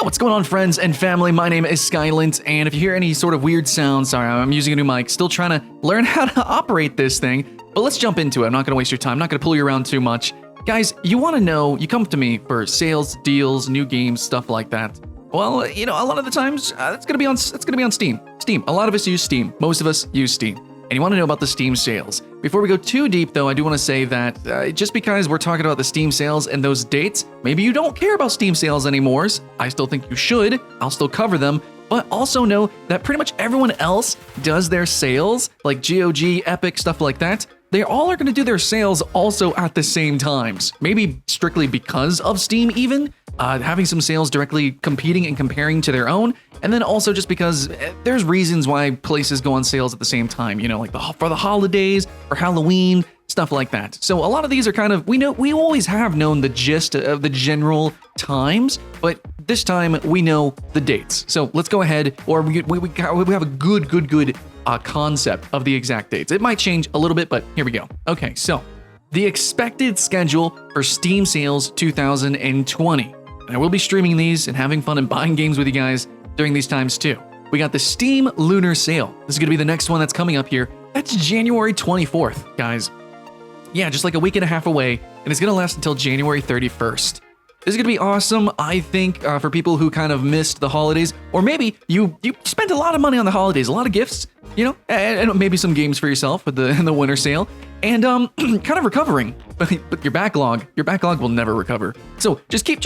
What's going on, friends and family? My name is Skylent, and if you hear any sort of weird sound, sorry, I'm using a new mic, still trying to learn how to operate this thing, but let's jump into it. I'm not going to waste your time, I'm not going to pull you around too much. Guys, you want to know, you come to me for sales, deals, new games, stuff like that. Well, you know, a lot of the times, it's going to be on Steam. A lot of us use Steam, most of us use Steam. And you want to know about the Steam sales. Before we go too deep, though, I do want to say that just because we're talking about the Steam sales and those dates, maybe you don't care about Steam sales anymore. I still think you should. I'll still cover them. But also know that pretty much everyone else does their sales, like GOG, Epic, stuff like that. They all are going to do their sales also at the same times. Maybe strictly because of Steam even, having some sales directly competing and comparing to their own. And then also just because there's reasons why places go on sales at the same time, you know, like for the holidays or Halloween, stuff like that. So a lot of these are kind of, we always have known the gist of the general times, but this time we know the dates. So let's go ahead, or we have a good concept of the exact dates. It might change a little bit, but here we go. Okay, so the expected schedule for Steam sales 2020. And I will be streaming these and having fun and buying games with you guys during these times too. We got the Steam Lunar sale. This is going to be the next one that's coming up here. That's January 24th, guys. Yeah, just like a week and a half away, and it's going to last until January 31st. This is going to be awesome, I think, for people who kind of missed the holidays, or maybe you spent a lot of money on the holidays, a lot of gifts, you know, and maybe some games for yourself with the winter sale, and kind of recovering. But your backlog will never recover. So just keep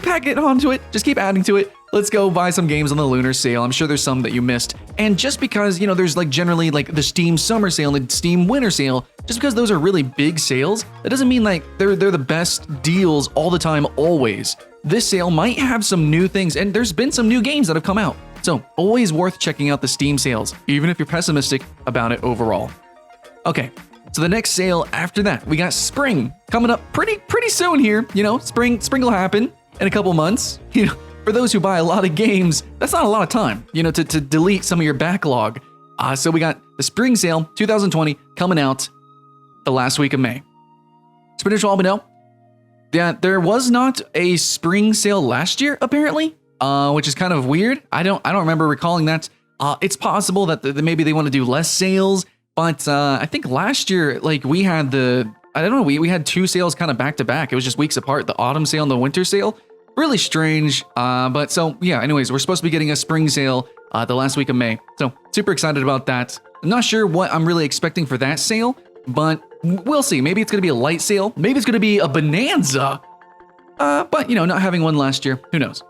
packing onto it, just keep adding to it. Let's go buy some games on the Lunar sale. I'm sure there's some that you missed. And just because, you know, there's like generally like the Steam Summer sale and the Steam Winter sale, just because those are really big sales, that doesn't mean like they're the best deals all the time, always. This sale might have some new things, and there's been some new games that have come out. So always worth checking out the Steam sales, even if you're pessimistic about it overall. Okay, so the next sale after that, we got spring coming up pretty soon here. You know, spring will happen in a couple months. You know, for those who buy a lot of games, that's not a lot of time, you know, to delete some of your backlog. So we got the spring sale 2020 coming out the last week of May. Spinach all but know that there was not a spring sale last year, apparently, which is kind of weird. I don't remember recalling that. It's possible that maybe they want to do less sales, but I think last year, like we had we had two sales kind of back to back. It was just weeks apart, the autumn sale and the winter sale. Really strange. But so yeah, anyways, we're supposed to be getting a spring sale the last week of May. So super excited about that. I'm not sure what I'm really expecting for that sale, but we'll see. Maybe it's going to be a light sale. Maybe it's going to be a bonanza. But you know, not having one last year, who knows?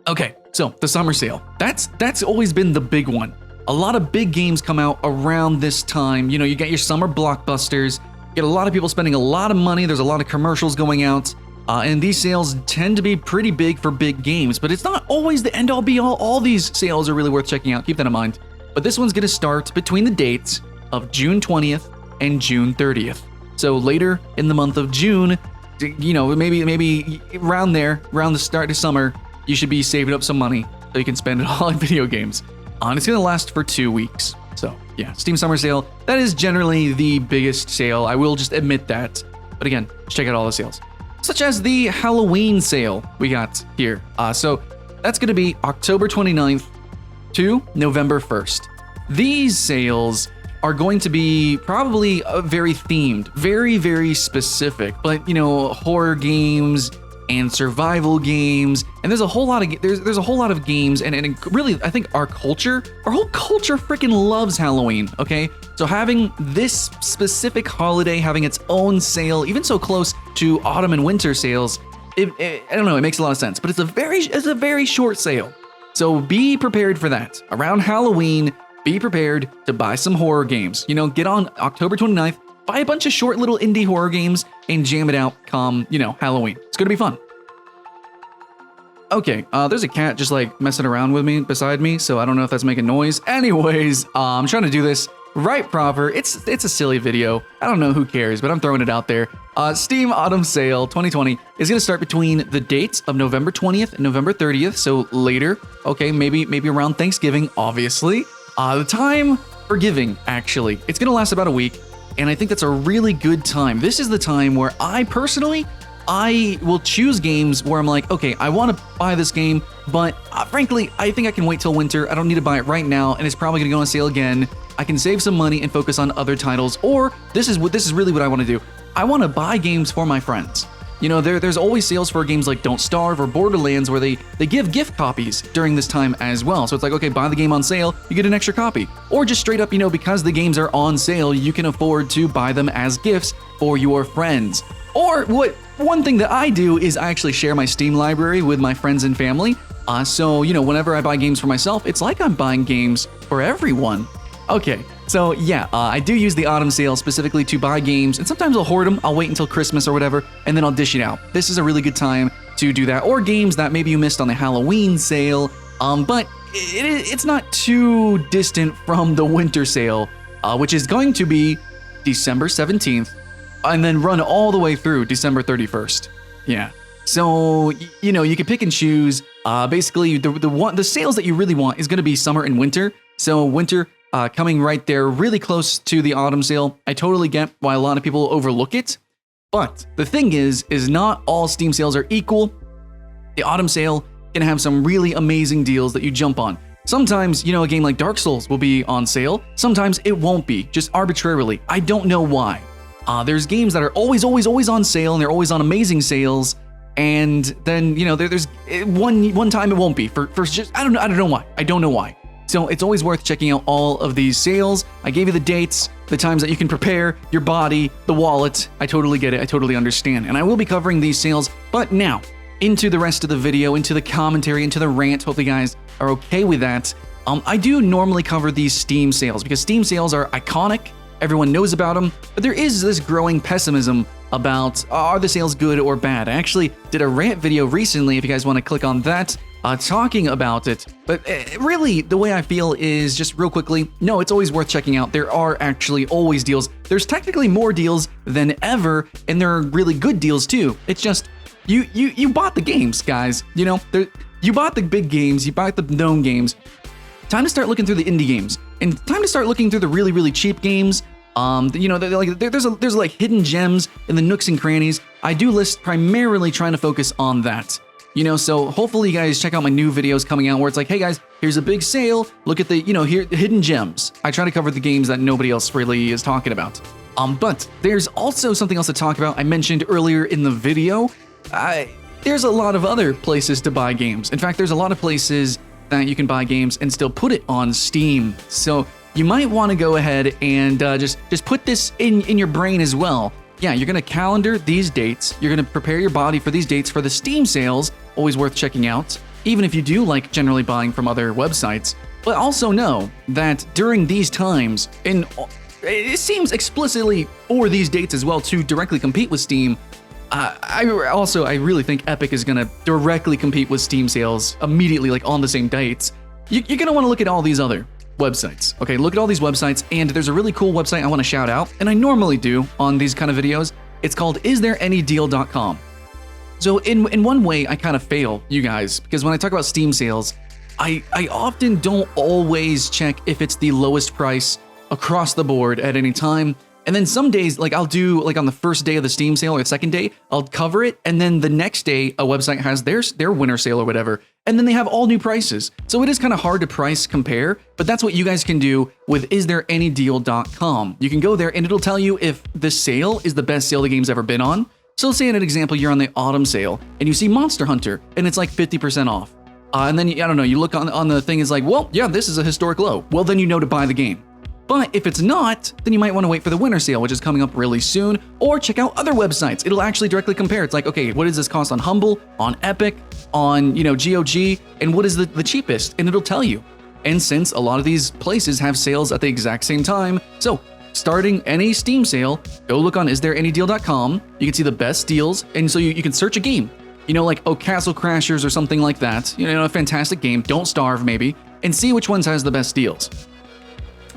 Okay, so the summer sale. That's always been the big one. A lot of big games come out around this time. You know, you get your summer blockbusters. You get a lot of people spending a lot of money. There's a lot of commercials going out. And these sales tend to be pretty big for big games, but it's not always the end all be all. All these sales are really worth checking out. Keep that in mind. But this one's going to start between the dates of June 20th and June 30th. So later in the month of June, you know, maybe around the start of summer, you should be saving up some money so you can spend it all on video games. And it's going to last for 2 weeks. So yeah, Steam Summer Sale, that is generally the biggest sale. I will just admit that. But again, check out all the sales. Such as the Halloween sale we got here. So that's going to be October 29th to November 1st. These sales are going to be probably very themed, very specific, but you know, horror games and survival games, and there's a whole lot of games, and really I think our whole culture freaking loves Halloween. Okay, so having this specific holiday having its own sale, even so close to autumn and winter sales, I don't know, it makes a lot of sense. But it's a very short sale, so be prepared for that. Around Halloween, be prepared to buy some horror games. You know, get on October 29th, buy a bunch of short little indie horror games and jam it out come, you know, Halloween. It's gonna be fun. Okay, there's a cat just like messing around with me beside me, so I don't know if that's making noise. Anyways, I'm trying to do this right proper. It's a silly video. I don't know, who cares, but I'm throwing it out there. Steam Autumn Sale 2020 is going to start between the dates of November 20th and November 30th, so later. Okay, maybe around Thanksgiving, obviously. The time for giving, actually. It's going to last about a week, and I think that's a really good time. This is the time where I personally I will choose games where I'm like, okay, I want to buy this game, but frankly, I think I can wait till winter. I don't need to buy it right now, and it's probably going to go on sale again. I can save some money and focus on other titles, or this is really what I want to do. I want to buy games for my friends. You know, there's always sales for games like Don't Starve or Borderlands where they give gift copies during this time as well. So it's like, okay, buy the game on sale, you get an extra copy. Or just straight up, you know, because the games are on sale, you can afford to buy them as gifts for your friends. Or one thing that I do is I actually share my Steam library with my friends and family. So, you know, whenever I buy games for myself, it's like I'm buying games for everyone. Okay, so yeah, I do use the autumn sale specifically to buy games, and sometimes I'll hoard them. I'll wait until Christmas or whatever, and then I'll dish it out. This is a really good time to do that. Or games that maybe you missed on the Halloween sale, but it's not too distant from the winter sale, which is going to be December 17th, and then run all the way through December 31st. Yeah. So, you know, you can pick and choose. Basically, the sales that you really want is going to be summer and winter. So winter coming right there, really close to the autumn sale. I totally get why a lot of people overlook it. But the thing is not all Steam sales are equal. The autumn sale can have some really amazing deals that you jump on. Sometimes, you know, a game like Dark Souls will be on sale. Sometimes it won't be, just arbitrarily. I don't know why. There's games that are always on sale, and they're always on amazing sales. And then, you know, there's one time it won't be for just, I don't know why. So it's always worth checking out all of these sales. I gave you the dates, the times that you can prepare your body, the wallet. I totally get it. I totally understand. And I will be covering these sales. But now, into the rest of the video, into the commentary, into the rant. Hope you guys are okay with that. I do normally cover these Steam sales because Steam sales are iconic. Everyone knows about them. But there is this growing pessimism about, are the sales good or bad? I actually did a rant video recently, if you guys want to click on that, talking about it. But really, the way I feel is just real quickly, no, it's always worth checking out. There are actually always deals. There's technically more deals than ever, and there are really good deals too. It's just, you bought the games, guys. You know, you bought the big games, you bought the known games. Time to start looking through the indie games, and time to start looking through the really cheap games. You know, there's like hidden gems in the nooks and crannies. I do list primarily trying to focus on that. You know, so hopefully you guys check out my new videos coming out where it's like, hey guys, here's a big sale. Look at the, you know, here hidden gems. I try to cover the games that nobody else really is talking about. But there's also something else to talk about. I mentioned earlier in the video, there's a lot of other places to buy games. In fact, there's a lot of places that you can buy games and still put it on Steam. So you might want to go ahead and just put this in your brain as well. Yeah, you're going to calendar these dates. You're going to prepare your body for these dates for the Steam sales. Always worth checking out, even if you do like generally buying from other websites. But also know that during these times, and it seems explicitly for these dates as well to directly compete with Steam, I really think Epic is going to directly compete with Steam sales immediately, like on the same dates. You're going to want to look at all these other websites. Okay, look at all these websites, and there's a really cool website I want to shout out, and I normally do on these kind of videos. It's called isthereanydeal.com. So in one way, I kind of fail, you guys, because when I talk about Steam sales, I often don't always check if it's the lowest price across the board at any time. And then some days, like I'll do, like on the first day of the Steam sale or the second day, I'll cover it. And then the next day, a website has their winter sale or whatever. And then they have all new prices. So it is kind of hard to price compare, but that's what you guys can do with isthereanydeal.com. You can go there and it'll tell you if the sale is the best sale the game's ever been on. So say in an example, you're on the autumn sale and you see Monster Hunter and it's like 50% off. And then, I don't know, you look on the thing, it's like, well, yeah, this is a historic low. Well, then you know to buy the game. But if it's not, then you might want to wait for the winter sale, which is coming up really soon, or check out other websites. It'll actually directly compare. It's like, okay, what does this cost on Humble, on Epic, on, GOG, and what is the cheapest? And it'll tell you. And since a lot of these places have sales at the exact same time, so starting any Steam sale, go look on isthereanydeal.com. You can see the best deals, and so you can search a game. Like, oh, Castle Crashers or something like that. A fantastic game, Don't Starve maybe, and see which ones has the best deals.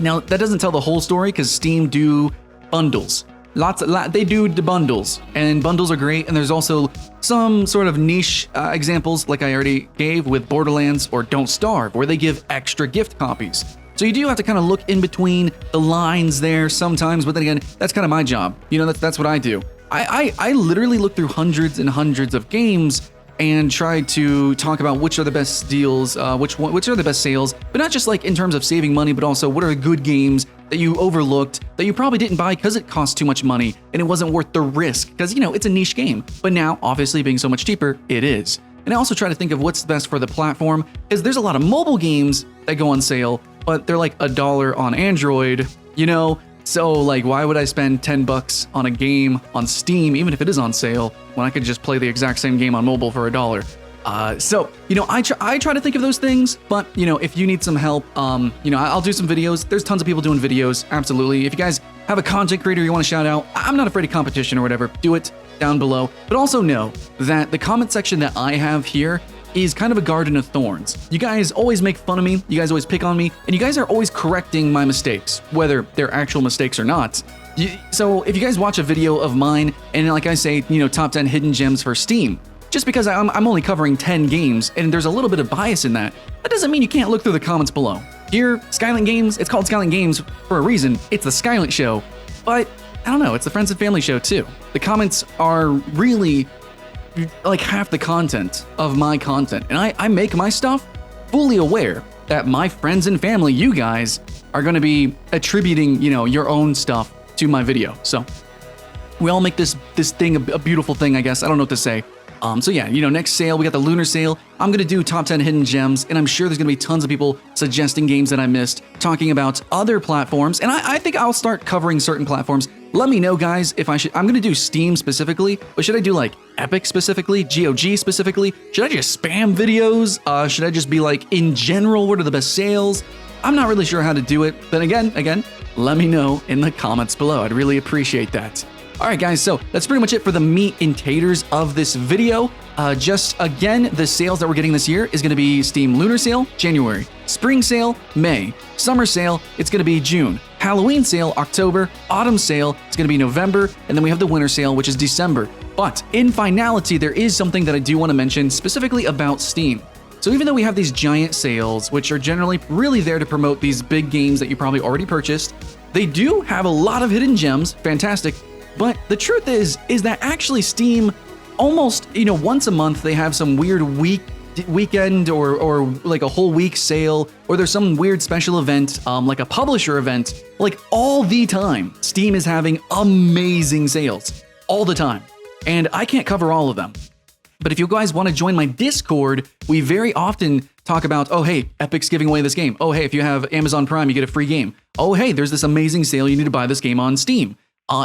Now, that doesn't tell the whole story because Steam do bundles. They do the bundles, and bundles are great, and there's also some sort of niche examples like I already gave with Borderlands or Don't Starve, where they give extra gift copies. So you do have to kind of look in between the lines there sometimes, but then again, that's kind of my job. That's what I do. I literally look through hundreds and hundreds of games and try to talk about which are the best deals, which are the best sales, but not just like in terms of saving money, but also what are good games that you overlooked that you probably didn't buy because it cost too much money and it wasn't worth the risk because, you know, it's a niche game. But now, obviously being so much cheaper, it is. And I also try to think of what's best for the platform, because there's a lot of mobile games that go on sale, but they're like $1 on Android, you know? So like, why would I spend 10 bucks on a game on Steam, even if it is on sale, when I could just play the exact same game on mobile for $1? So, you know, I try to think of those things, but, you know, if you need some help, you know, I'll do some videos. There's tons of people doing videos, absolutely. If you guys have a content creator you want to shout out, I'm not afraid of competition or whatever, do it down below. But also know that the comment section that I have here is kind of a garden of thorns. You guys always make fun of me, you guys always pick on me, and you guys are always correcting my mistakes, whether they're actual mistakes or not. So if you guys watch a video of mine, and like I say, you know, top 10 hidden gems for Steam, just because I'm only covering 10 games, and there's a little bit of bias in that, that doesn't mean you can't look through the comments below. Here, Skylent Games, it's called Skylent Games for a reason, it's the Skylent show, but I don't know, it's the Friends and Family show too. The comments are really like half the content of my content, and I make my stuff fully aware that my friends and family, you guys, are going to be attributing, you know, your own stuff to my video. So we all make this thing a beautiful thing, I guess. I don't know what to say. So yeah, you know, next sale, we got the Lunar sale. I'm going to do top 10 hidden gems, and I'm sure there's going to be tons of people suggesting games that I missed, talking about other platforms, and I think I'll start covering certain platforms. Let me know, guys, if I should. I'm going to do Steam specifically, but should I do like Epic specifically, GOG specifically? Should I just spam videos? Should I just be like, in general, what are the best sales? I'm not really sure how to do it, but again, let me know in the comments below. I'd really appreciate that. Alright guys, so that's pretty much it for the meat and taters of this video. Just again, the sales that we're getting this year is going to be Steam Lunar sale, January. Spring sale, May. Summer sale, it's going to be June. Halloween sale, October. Autumn sale, it's going to be November. And then we have the winter sale, which is December. But in finality, there is something that I do want to mention specifically about Steam. So even though we have these giant sales, which are generally really there to promote these big games that you probably already purchased, they do have a lot of hidden gems, fantastic. But the truth is that actually Steam almost, you know, once a month they have some weird weekend or like a whole week sale, or there's some weird special event, like a publisher event, like all the time. Steam is having amazing sales all the time, and I can't cover all of them. But if you guys want to join my Discord, we very often talk about, oh, hey, Epic's giving away this game. Oh, hey, if you have Amazon Prime, you get a free game. Oh, hey, there's this amazing sale. You need to buy this game on Steam.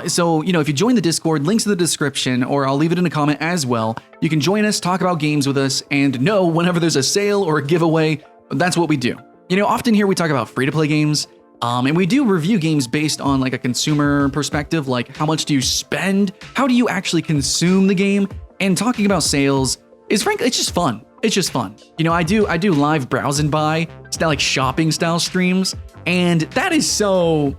So, you know, if you join the Discord, links in the description, or I'll leave it in a comment as well. You can join us, talk about games with us, and know whenever there's a sale or a giveaway, that's what we do. You know, often here we talk about free-to-play games, and we do review games based on like a consumer perspective, like how much do you spend? How do you actually consume the game? And talking about sales is frankly, it's just fun. It's just fun. You know, I do live browse and buy, like shopping style streams. And that's so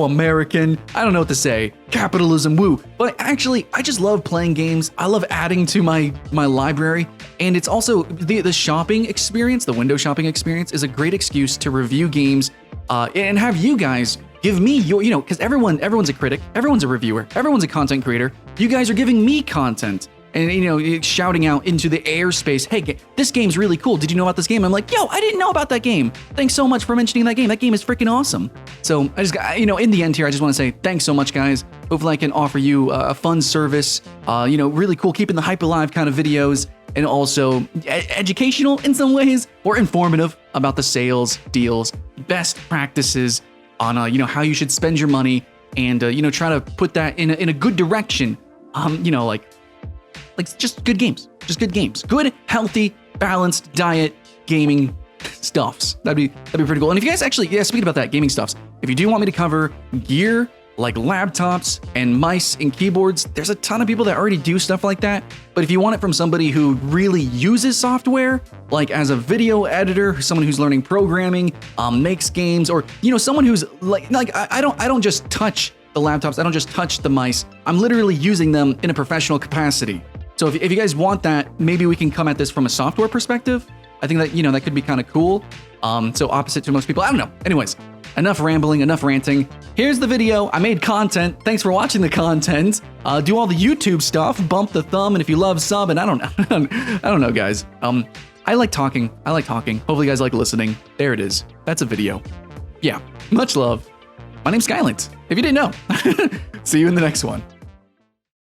American. I don't know what to say. Capitalism, woo. But actually, I just love playing games. I love adding to my library. And it's also the shopping experience, the window shopping experience is a great excuse to review games and have you guys give me your, you know, because everyone's a critic, everyone's a reviewer, everyone's a content creator. You guys are giving me content. And, you know, shouting out into the airspace, hey, this game's really cool. Did you know about this game? I'm like, yo, I didn't know about that game. Thanks so much for mentioning that game. That game is freaking awesome. So I just got, you know, in the end here, I just want to say thanks so much, guys. Hopefully I can offer you a fun service, you know, really cool, keeping the hype alive kind of videos, and also educational in some ways, or informative about the sales, deals, best practices on, you know, how you should spend your money, and, you know, try to put that in a good direction. You know, like just good games, good, healthy, balanced diet, gaming stuffs. That'd be pretty cool. And if you guys actually, yeah, speaking about that, gaming stuffs, if you do want me to cover gear like laptops and mice and keyboards, there's a ton of people that already do stuff like that. But if you want it from somebody who really uses software, like as a video editor, someone who's learning programming, makes games, or, you know, someone who's like I don't just touch the laptops, I don't just touch the mice, I'm literally using them in a professional capacity. So if you guys want that, maybe we can come at this from a software perspective. I think that, you know, that could be kind of cool. So opposite to most people, I don't know. Anyways, enough rambling, enough ranting. Here's the video. I made content. Thanks for watching the content. Do all the YouTube stuff. Bump the thumb, and if you love, sub. And I don't know, guys. I like talking. Hopefully you guys like listening. There it is. That's a video. Yeah. Much love. My name's Skylent. If you didn't know. See you in the next one.